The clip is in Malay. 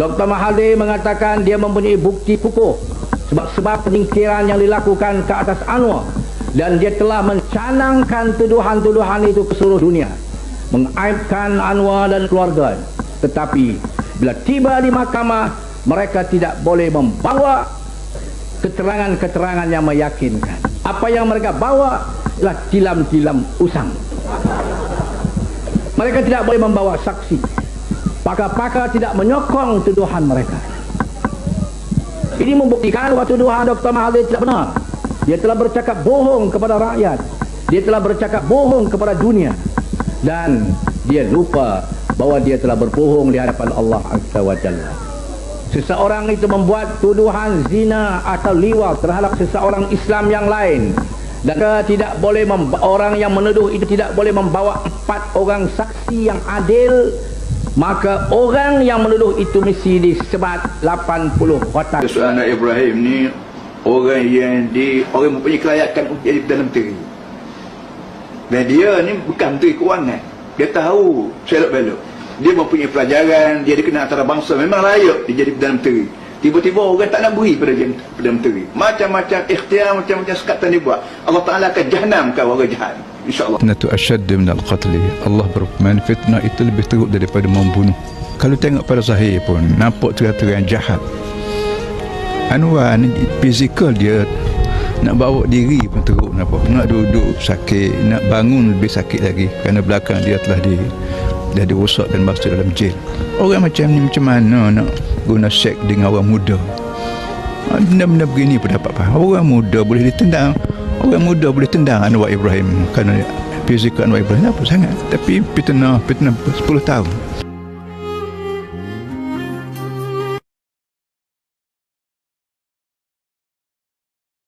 Dr. Mahathir mengatakan dia mempunyai bukti kukuh sebab penyingkiran yang dilakukan ke atas Anwar, dan dia telah mencanangkan tuduhan-tuduhan itu ke seluruh dunia, mengaibkan Anwar dan keluarga. Tetapi bila tiba di mahkamah, mereka tidak boleh membawa keterangan-keterangan yang meyakinkan. Apa yang mereka bawa ialah tilam-tilam usang. Mereka tidak boleh membawa saksi. Pakar-pakar tidak menyokong tuduhan mereka. Ini membuktikan bahawa tuduhan Dr. Mahathir tidak benar. Dia telah bercakap bohong kepada rakyat. Dia telah bercakap bohong kepada dunia. Dan dia lupa bahawa dia telah berbohong di hadapan Allah Azza wa Jalla. Seseorang itu membuat tuduhan zina atau liwat terhadap seseorang Islam yang lain, dan tidak boleh orang yang menuduh itu tidak boleh membawa 4 orang saksi yang adil, maka orang yang menuduh itu mesti disebat 80 khotbah. Soalan anak Ibrahim ni orang yang orang mempunyai kelayakan untuk jadi Perdana Menteri. Dan dia ni bukan Menteri Kewangan. Dia tahu selok-belok. Dia mempunyai pelajaran, dia dikenal antara bangsa, memang layak dia jadi Perdana Menteri. Tiba-tiba orang tak nak beri pada Perdana Menteri. Macam-macam ikhtiar, macam-macam sekatan dia buat. Allah Ta'ala akan jahanamkan orang jahat, insyaAllah. Fitnatu asyad minal qatli. Allah berfirman, fitnah itu lebih teruk daripada membunuh. Kalau tengok pada Zahir pun nampak terang-terang jahat. Anwar ni fizikal dia nak bawa diri pun teruk, nampak. Nak duduk sakit, nak bangun lebih sakit lagi kerana belakang dia telah dirosakkan masuk dalam jail. Orang macam ni macam mana nak guna seks dengan orang muda? Benda-benda begini pun dapat faham. Orang muda boleh ditendang. Orang muda boleh tendang Anwar Ibrahim kerana fizikal Anwar Ibrahim apa sangat. Tapi fitnah 10 tahun.